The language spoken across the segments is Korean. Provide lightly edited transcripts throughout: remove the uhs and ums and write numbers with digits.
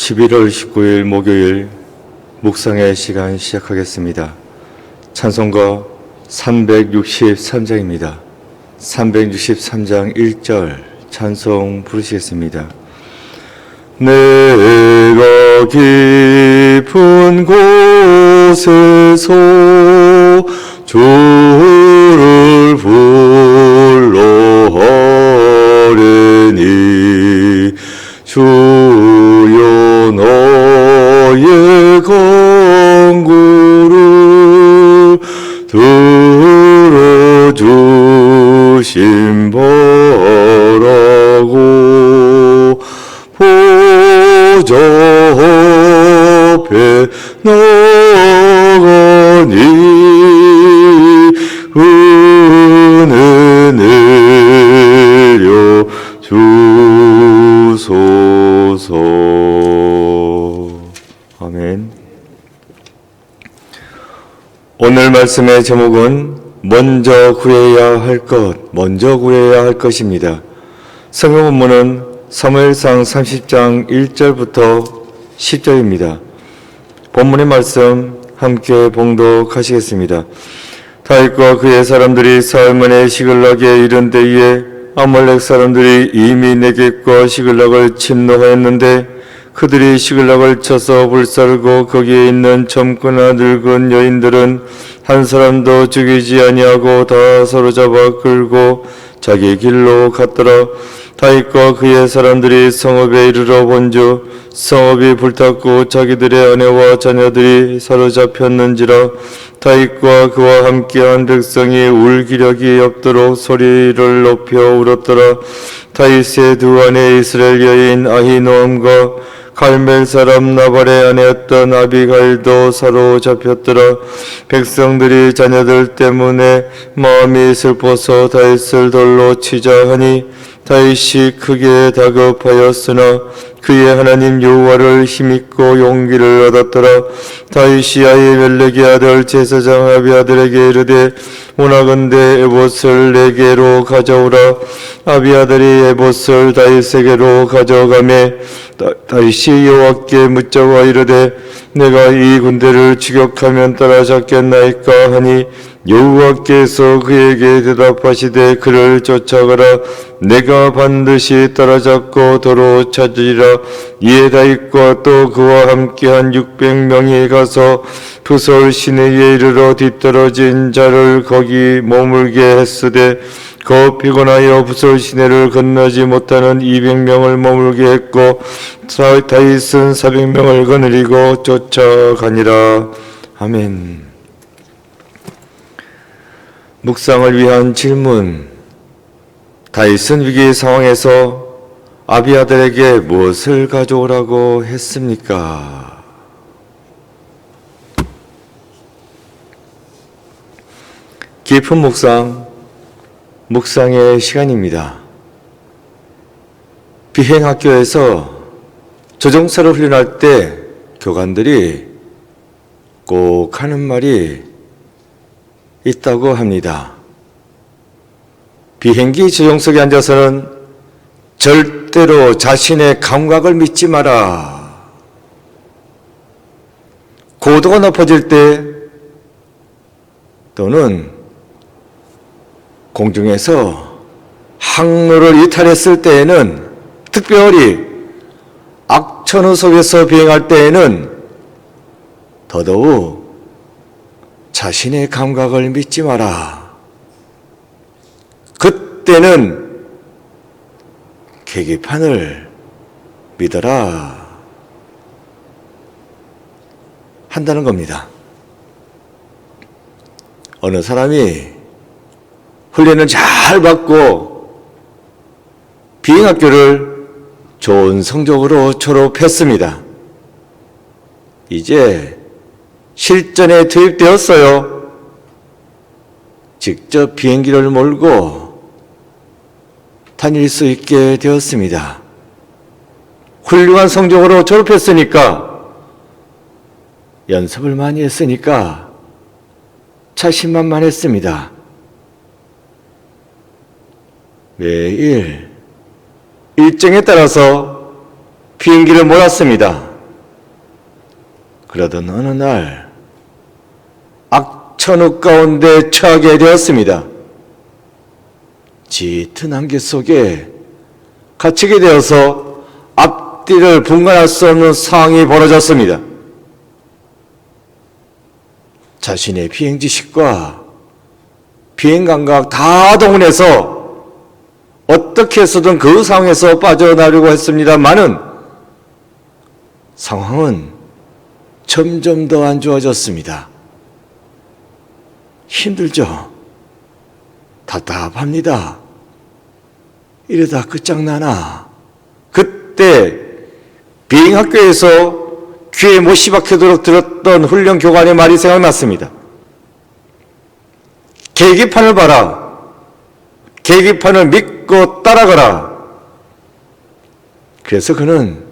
11월 19일 목요일 묵상의 시간 시작하겠습니다. 찬송가 363장입니다. 363장 1절 찬송 부르시겠습니다. 내가 깊은 곳에서 주를 불러하려니 주여 너의 간구를 들어주심 바라고 보좌 앞에 나가니 은혜 내려 주소서. 아멘. 오늘 말씀의 제목은 먼저 구해야 할 것입니다. 성경 본문은 사무엘상 30장 1절부터 10절입니다. 본문의 말씀 함께 봉독하시겠습니다. 다윗과 그의 사람들이 살문에 시글락에 이른 때에 아말렉 사람들이 이미 네겝과 시글락을 침노하였는데 그들이 시글락을 쳐서 불살고 거기에 있는 젊거나 늙은 여인들은 한 사람도 죽이지 아니하고 다 사로잡아 끌고 자기 길로 갔더라. 다윗과 그의 사람들이 성읍에 이르러 본즉 성읍이 불탔고 자기들의 아내와 자녀들이 사로잡혔는지라. 다윗과 그와 함께한 백성이 울 기력이 없도록 소리를 높여 울었더라. 다윗의 두 아내 이스라엘 여인 아히노암과 갈멜 사람 나발의 아내였던 아비가일도 사로잡혔더라. 백성들이 자녀들 때문에 마음이 슬퍼서 다윗을 돌로 치자 하니 다윗이 크게 다급하였으나 그의 하나님 여호와를 힘입고 용기를 얻었더라. 다윗이 아히멜렉의 아들 제사장 아비아들에게 이르되 원하건대 에봇을 내게로 가져오라. 아비아들이 에봇을 다윗에게로 가져가매 다윗이 여호와께 묻자와 이르되 내가 이 군대를 추격하면 따라잡겠나이까 하니 여호와께서 그에게 대답하시되 그를 쫓아가라. 내가 반드시 따라잡고 도로 찾으리라. 이에 다윗과 또 그와 함께한 600명이 가서 부솔 시내에 이르러 뒤떨어진 자를 거기 머물게 했으되 거 피곤하여 부솔 시내를 건너지 못하는 200명을 머물게 했고 다윗은 400명을 거느리고 쫓아가니라. 아멘. 묵상을 위한 질문. 다윗은 위기 상황에서 아비아들에게 무엇을 가져오라고 했습니까? 깊은 묵상의 시간입니다. 비행학교에서 조종사를 훈련할 때 교관들이 꼭 하는 말이 있다고 합니다. 비행기 조종석에 앉아서는 절대로 자신의 감각을 믿지 마라. 고도가 높아질 때 또는 공중에서 항로를 이탈했을 때에는, 특별히 악천후 속에서 비행할 때에는 더더욱 자신의 감각을 믿지 마라. 그때는 계기판을 믿어라 한다는 겁니다. 어느 사람이 훈련을 잘 받고 비행학교를 좋은 성적으로 졸업했습니다. 이제 실전에 투입되었어요. 직접 비행기를 몰고 다닐 수 있게 되었습니다. 훌륭한 성적으로 졸업했으니까, 연습을 많이 했으니까 자신만만했습니다. 매일 일정에 따라서 비행기를 몰았습니다. 그러던 어느 날 악천후 가운데 처하게 되었습니다. 짙은 안개 속에 갇히게 되어서 앞뒤를 분간할 수 없는 상황이 벌어졌습니다. 자신의 비행지식과 비행감각 다 동원해서 어떻게 해서든 그 상황에서 빠져나가려고 했습니다마는 상황은 점점 더 안 좋아졌습니다. 힘들죠. 답답합니다. 이러다 끝장나나. 그때 비행학교에서 귀에 못이 박히도록 들었던 훈련 교관의 말이 생각났습니다. 계기판을 봐라. 계기판을 믿고 따라가라. 그래서 그는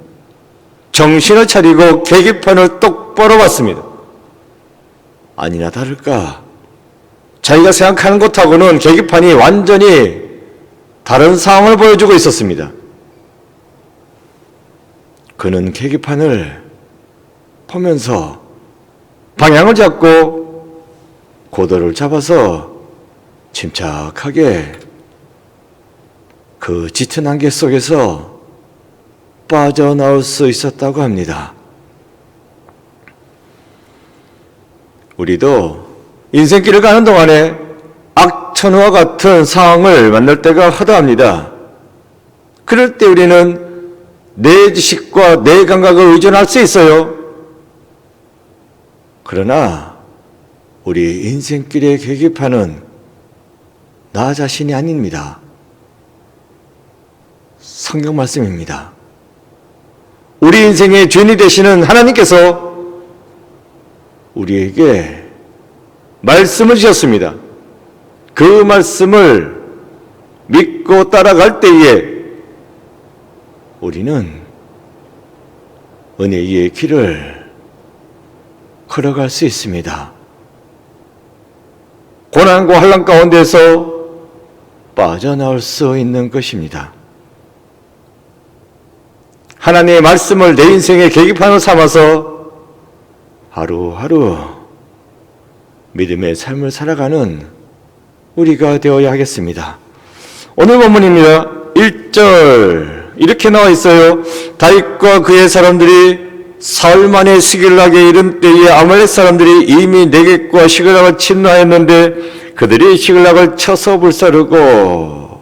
정신을 차리고 계기판을 똑바로 봤습니다. 아니나 다를까 자기가 생각하는 것하고는 계기판이 완전히 다른 상황을 보여주고 있었습니다. 그는 계기판을 보면서 방향을 잡고 고도를 잡아서 침착하게 그 짙은 안개 속에서 빠져나올 수 있었다고 합니다. 우리도 인생길을 가는 동안에 악천후와 같은 상황을 만날 때가 허다합니다. 그럴 때 우리는 내 지식과 내 감각을 의존할 수 있어요. 그러나 우리 인생길의 계기판은 나 자신이 아닙니다. 성경 말씀입니다. 우리 인생의 주인이 되시는 하나님께서 우리에게 말씀을 주셨습니다. 그 말씀을 믿고 따라갈 때에 우리는 은혜의 길을 걸어갈 수 있습니다. 고난과 환난 가운데서 빠져나올 수 있는 것입니다. 하나님의 말씀을 내 인생의 계기판으로 삼아서 하루하루 믿음의 삶을 살아가는 우리가 되어야 하겠습니다. 오늘 본문입니다. 1절 이렇게 나와 있어요. 다윗과 그의 사람들이 사흘 만에 시글락에 이른 때에 아말렉 사람들이 이미 네겝과 시글락을 침노하였는데 그들이 시글락을 쳐서 불사르고.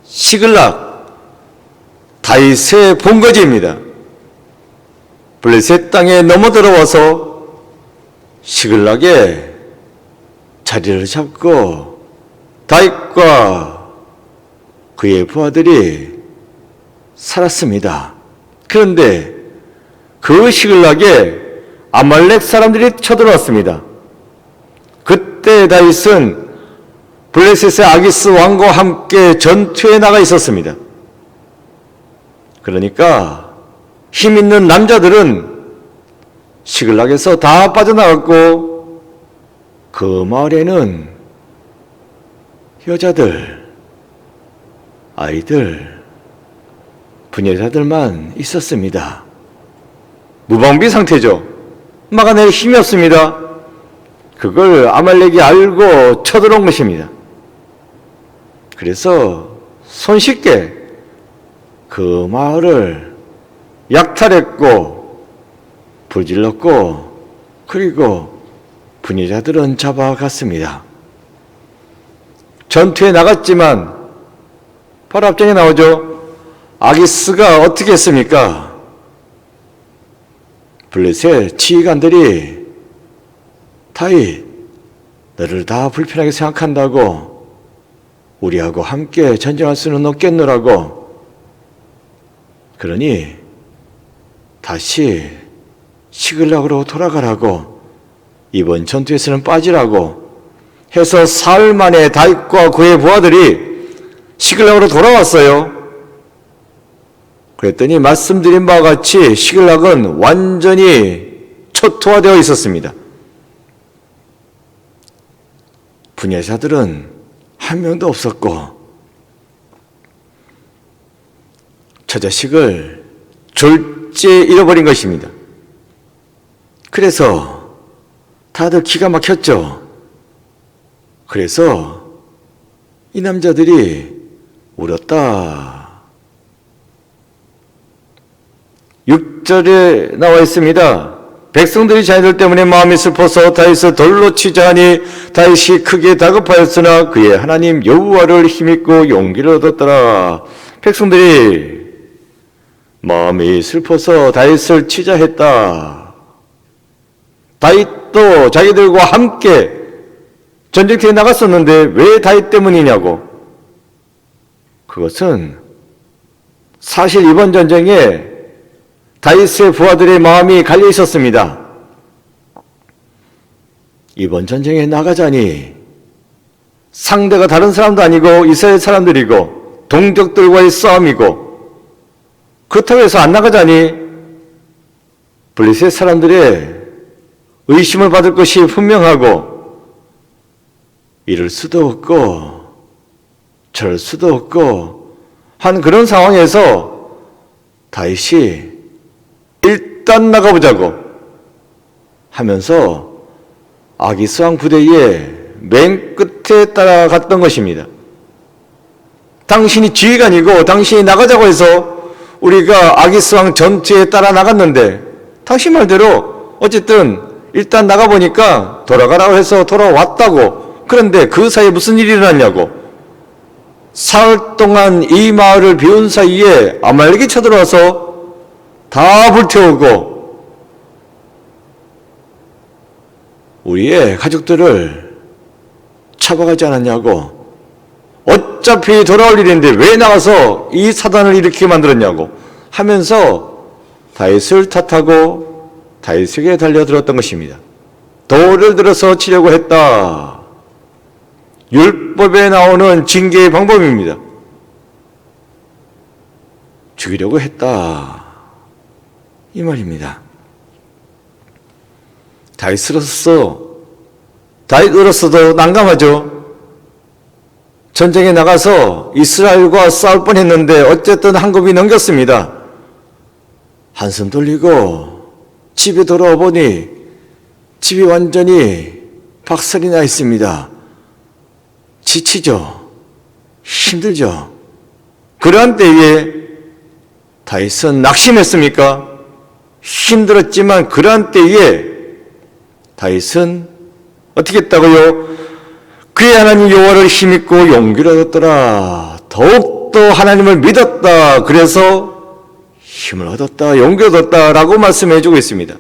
시글락 다윗의 본거지입니다. 블레셋 땅에 넘어들어와서 시글락에 자리를 잡고 다윗과 그의 부하들이 살았습니다. 그런데 그 시글락에 아말렉 사람들이 쳐들어왔습니다. 그때 다윗은 블레셋의 아기스 왕과 함께 전투에 나가 있었습니다. 그러니까 힘 있는 남자들은 시글락에서 다 빠져나갔고 그 마을에는 여자들, 아이들, 부녀자들만 있었습니다. 무방비 상태죠. 막아낼 힘이 없습니다. 그걸 아말렉이 알고 쳐들어온 것입니다. 그래서 손쉽게 그 마을을 약탈했고 불질렀고 그리고 부녀자들은 잡아갔습니다. 전투에 나갔지만 바로 앞장에 나오죠. 아기스가 어떻게 했습니까? 블레셋 지휘관들이 다윗 너를 다 불편하게 생각한다고 우리하고 함께 전쟁할 수는 없겠노라고. 그러니 다시 시글락으로 돌아가라고, 이번 전투에서는 빠지라고 해서 사흘 만에 다윗과 그의 부하들이 시글락으로 돌아왔어요. 그랬더니 말씀드린 바와 같이 시글락은 완전히 초토화되어 있었습니다. 분야자들은 한 명도 없었고 저 자식을 졸지에 잃어버린 것입니다. 그래서 다들 기가 막혔죠. 그래서 이 남자들이 울었다. 6절에 나와 있습니다. 백성들이 자녀들 때문에 마음이 슬퍼서 다윗을 돌로 치자 하니 다윗이 크게 다급하였으나 그의 하나님 여호와를 힘입고 용기를 얻었더라. 백성들이 마음이 슬퍼서 다윗을 치자 했다. 다윗도 자기들과 함께 전쟁터에 나갔었는데 왜 다윗 때문이냐고. 그것은 사실 이번 전쟁에 다윗의 부하들의 마음이 갈려 있었습니다. 이번 전쟁에 나가자니 상대가 다른 사람도 아니고 이스라엘 사람들이고 동족들과의 싸움이고, 그렇다고 해서 안 나가자니 블레셋 사람들의 의심을 받을 것이 분명하고 이럴 수도 없고 저럴 수도 없고 한 그런 상황에서 다윗이 일단 나가보자고 하면서 아기스왕 부대의 맨 끝에 따라갔던 것입니다. 당신이 지휘관이고 당신이 나가자고 해서 우리가 아기스왕 전투에 따라 나갔는데 당신 말대로 어쨌든 일단 나가보니까 돌아가라고 해서 돌아왔다고. 그런데 그 사이에 무슨 일이 일어났냐고. 사흘 동안 이 마을을 비운 사이에 아말렉이 쳐들어와서 다 불태우고 우리의 가족들을 잡아가지 않았냐고. 어차피 돌아올 일인데 왜 나가서 이 사단을 일으키게 만들었냐고 하면서 다윗을 탓하고 다윗에게 달려들었던 것입니다. 돌을 들어서 치려고 했다. 율법에 나오는 징계의 방법입니다. 죽이려고 했다. 이 말입니다. 다윗으로서도 난감하죠. 전쟁에 나가서 이스라엘과 싸울 뻔했는데 어쨌든 한 곱이 넘겼습니다. 한숨 돌리고 집에 돌아와 보니 집이 완전히 박살이 나 있습니다. 지치죠. 힘들죠. 그러한 때에 다윗은 낙심했습니까? 힘들었지만 그러한 때에 다윗은 어떻게 했다고요? 그의 하나님 여호와를 힘입고 용기를 얻었더라. 더욱더 하나님을 믿었다. 그래서 힘을 얻었다, 용기를 얻었다라고 말씀해 주고 있습니다.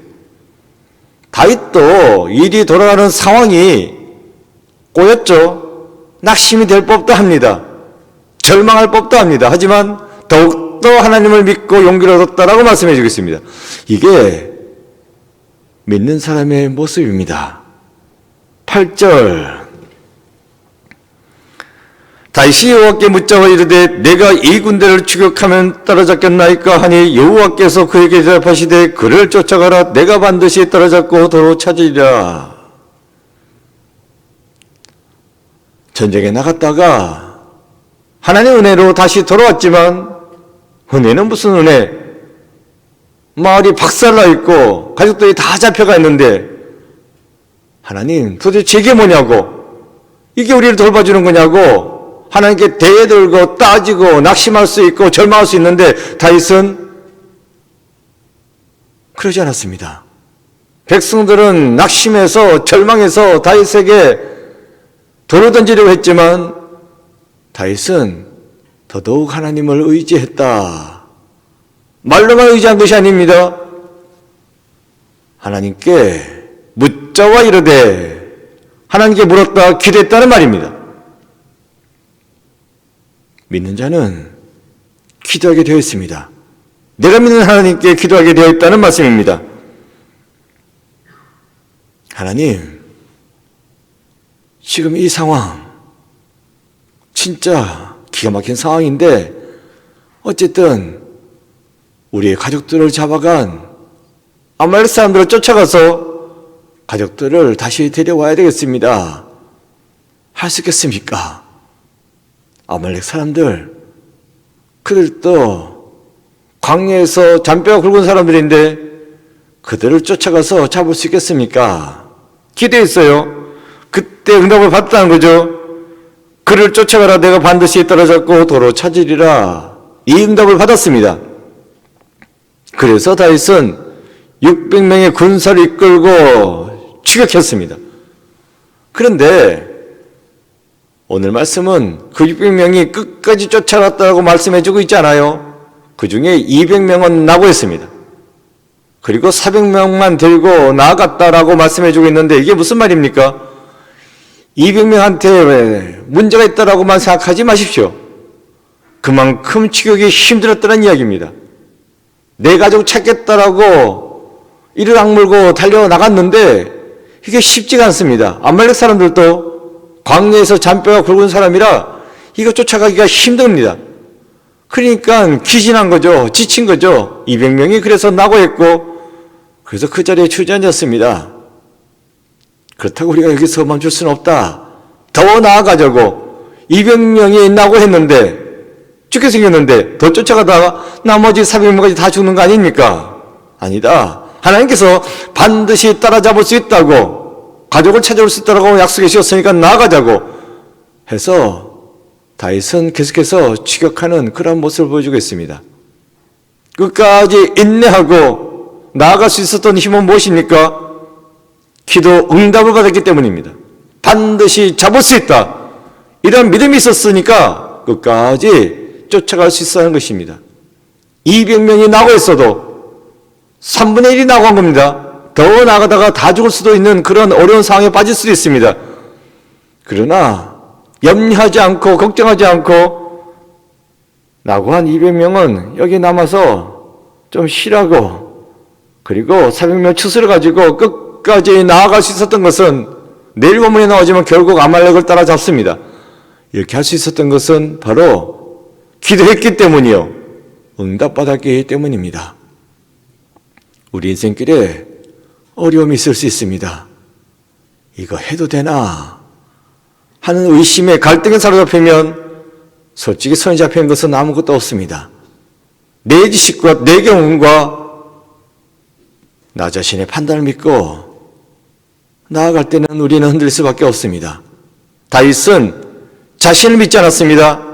다윗도 일이 돌아가는 상황이 꼬였죠. 낙심이 될 법도 합니다. 절망할 법도 합니다. 하지만 더욱더 하나님을 믿고 용기를 얻었다라고 말씀해 주고 있습니다. 이게 믿는 사람의 모습입니다. 8절 다윗이 여호와께 묻자고 이르되 내가 이 군대를 추격하면 따라잡겠나이까 하니 여호와께서 그에게 대답하시되 그를 쫓아가라. 내가 반드시 따라잡고 도로 찾으리라. 전쟁에 나갔다가 하나님의 은혜로 다시 돌아왔지만 은혜는 무슨 은혜? 마을이 박살나 있고 가족들이 다 잡혀가 있는데 하나님 도대체 이게 뭐냐고, 이게 우리를 돌봐주는 거냐고 하나님께 대들고 따지고 낙심할 수 있고 절망할 수 있는데 다윗은 그러지 않았습니다. 백성들은 낙심해서 절망해서 다윗에게 돌을 던지려고 했지만 다윗은 더더욱 하나님을 의지했다. 말로만 의지한 것이 아닙니다. 하나님께 묻자와 이르되 하나님께 물었다, 기도했다는 말입니다. 믿는 자는 기도하게 되어 있습니다. 내가 믿는 하나님께 기도하게 되어 있다는 말씀입니다. 하나님, 지금 이 상황 진짜 기가 막힌 상황인데 어쨌든 우리의 가족들을 잡아간 아말렉 사람들을 쫓아가서 가족들을 다시 데려와야 되겠습니다. 할 수 있겠습니까? 아말렉 사람들, 그들도 광야에서 잔뼈가 굵은 사람들인데 그들을 쫓아가서 잡을 수 있겠습니까? 기대했어요. 그때 응답을 받았다는 거죠. 그를 쫓아가라, 내가 반드시 따라잡고 도로 찾으리라. 이 응답을 받았습니다. 그래서 다윗은 600명의 군사를 이끌고 추격했습니다. 그런데 오늘 말씀은 그 600명이 끝까지 쫓아갔다고 말씀해주고 있잖아요. 그 중에 200명은 나고했습니다. 그리고 400명만 들고 나아갔다라고 말씀해주고 있는데 이게 무슨 말입니까? 200명한테 문제가 있다라고만 생각하지 마십시오. 그만큼 추격이 힘들었다는 이야기입니다. 내 가족 찾겠다라고 이를 악물고 달려나갔는데 이게 쉽지가 않습니다. 아말렉 사람들도 광야에서 잔뼈가 굵은 사람이라 이거 쫓아가기가 힘듭니다. 그러니까 기진한 거죠. 지친 거죠. 200명이 그래서 낙오했고 그래서 그 자리에 주저앉았습니다. 그렇다고 우리가 여기서 멈출 수는 없다. 더 나아가자고 200명이 낙오했는데 죽게 생겼는데 더 쫓아가다가 나머지 400명까지 다 죽는 거 아닙니까? 아니다. 하나님께서 반드시 따라잡을 수 있다고 가족을 찾아올 수 있다고 약속해 주셨으니까 나아가자고 해서 다윗은 계속해서 추격하는 그런 모습을 보여주고 있습니다. 끝까지 인내하고 나아갈 수 있었던 힘은 무엇입니까? 기도 응답을 받았기 때문입니다. 반드시 잡을 수 있다. 이런 믿음이 있었으니까 끝까지 쫓아갈 수 있었는 것입니다. 200명이 낙오했어도 3분의 1이 낙오한 겁니다. 더 나가다가 다 죽을 수도 있는 그런 어려운 상황에 빠질 수도 있습니다. 그러나 염려하지 않고 걱정하지 않고 낙오한 200명은 여기 남아서 좀 쉬라고 그리고 400명 추수를 가지고 끝까지 나아갈 수 있었던 것은 내일 본문에 나오지만 결국 아말렉을 따라잡습니다. 이렇게 할 수 있었던 것은 바로 기도했기 때문이요. 응답받았기 때문입니다. 우리 인생길에 어려움이 있을 수 있습니다. 이거 해도 되나 하는 의심에 갈등에 사로잡히면 솔직히 손에 잡히는 것은 아무것도 없습니다. 내 지식과 내 경험과 나 자신의 판단을 믿고 나아갈 때는 우리는 흔들릴 수밖에 없습니다. 다윗은 자신을 믿지 않았습니다.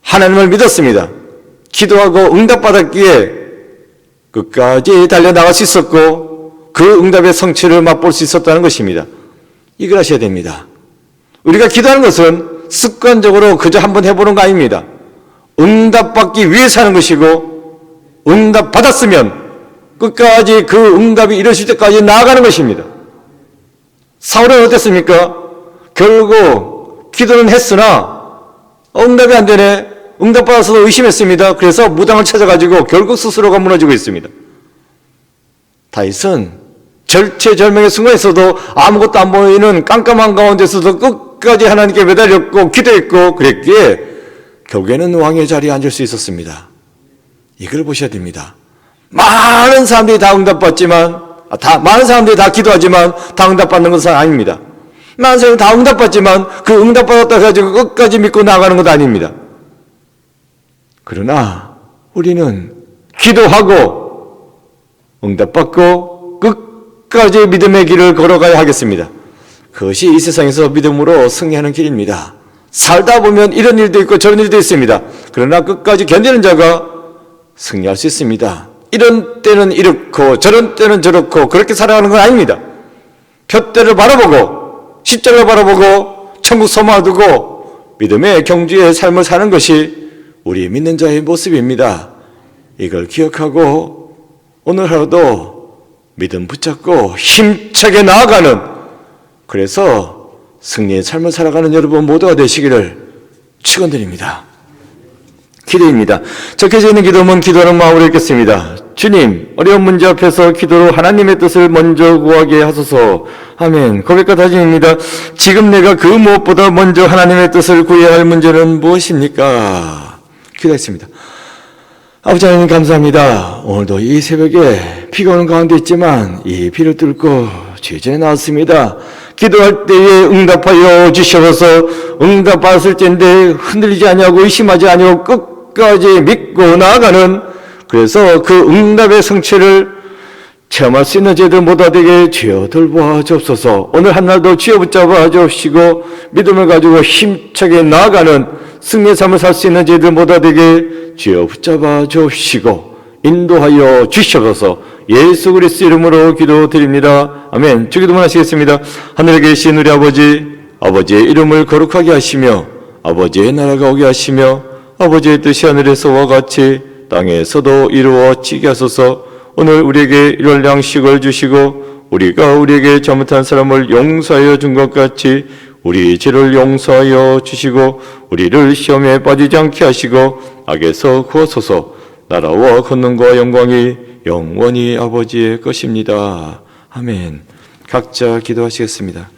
하나님을 믿었습니다. 기도하고 응답받았기에 끝까지 달려나갈 수 있었고 그 응답의 성취를 맛볼 수 있었다는 것입니다. 이걸 하셔야 됩니다. 우리가 기도하는 것은 습관적으로 그저 한번 해보는 거 아닙니다. 응답받기 위해서 하는 것이고 응답받았으면 끝까지 그 응답이 이루어질 때까지 나아가는 것입니다. 사울은 어땠습니까? 결국 기도는 했으나 응답이 안 되네. 응답받아서도 의심했습니다. 그래서 무당을 찾아가지고 결국 스스로가 무너지고 있습니다. 다윗은 절체절명의 순간에서도 아무것도 안 보이는 깜깜한 가운데서도 끝까지 하나님께 매달렸고 기도했고 그랬기에 결국에는 왕의 자리에 앉을 수 있었습니다. 이걸 보셔야 됩니다. 많은 사람들이 다 응답받지만 많은 사람들이 다 기도하지만 다 응답받는 것은 아닙니다. 많은 사람들이 다 응답받지만 그 응답받았다 해가지고 끝까지 믿고 나가는 것도 아닙니다. 그러나 우리는 기도하고 응답받고 끝까지 믿음의 길을 걸어가야 하겠습니다. 그것이 이 세상에서 믿음으로 승리하는 길입니다. 살다 보면 이런 일도 있고 저런 일도 있습니다. 그러나 끝까지 견디는 자가 승리할 수 있습니다. 이런 때는 이렇고 저런 때는 저렇고 그렇게 살아가는 건 아닙니다. 푯대를 바라보고 십자가를 바라보고 천국 소망을 두고 믿음의 경주의 삶을 사는 것이 우리 믿는 자의 모습입니다. 이걸 기억하고 오늘 하루도 믿음 붙잡고 힘차게 나아가는 그래서 승리의 삶을 살아가는 여러분 모두가 되시기를 축원드립니다. 기도입니다. 적혀져 있는 기도문 기도하는 마음으로 읽겠습니다. 주님, 어려운 문제 앞에서 기도로 하나님의 뜻을 먼저 구하게 하소서. 아멘. 고백과 다짐입니다. 지금 내가 그 무엇보다 먼저 하나님의 뜻을 구해야 할 문제는 무엇입니까? 기도했습니다. 아버지 하나님 감사합니다. 오늘도 이 새벽에 비가 오는 가운데 있지만 이 비를 뚫고 주의 전에 나왔습니다. 기도할 때에 응답하여 주셔서 응답받았을 때인데 흔들리지 아니하고 의심하지 아니하고 끝까지 믿고 나아가는 그래서 그 응답의 성취를 체험할 수 있는 저희들 모두 되게 주여 돌보아 주옵소서. 오늘 한날도 주여 붙잡아 주옵시고 믿음을 가지고 힘차게 나아가는 승리의 삶을 살 수 있는 저희들 모두 되게 주여 붙잡아 주옵시고 인도하여 주시옵소서. 예수 그리스도 이름으로 기도드립니다. 아멘. 주기도문 하시겠습니다. 하늘에 계신 우리 아버지, 아버지의 이름을 거룩하게 하시며 아버지의 나라가 오게 하시며 아버지의 뜻이 하늘에서와 같이 땅에서도 이루어지게 하소서. 오늘 우리에게 일월 양식을 주시고 우리가 우리에게 잘못한 사람을 용서하여 준 것 같이 우리 죄를 용서하여 주시고 우리를 시험에 빠지지 않게 하시고 악에서 구하소서. 나라와 권능과 영광이 영원히 아버지의 것입니다. 아멘. 각자 기도하시겠습니다.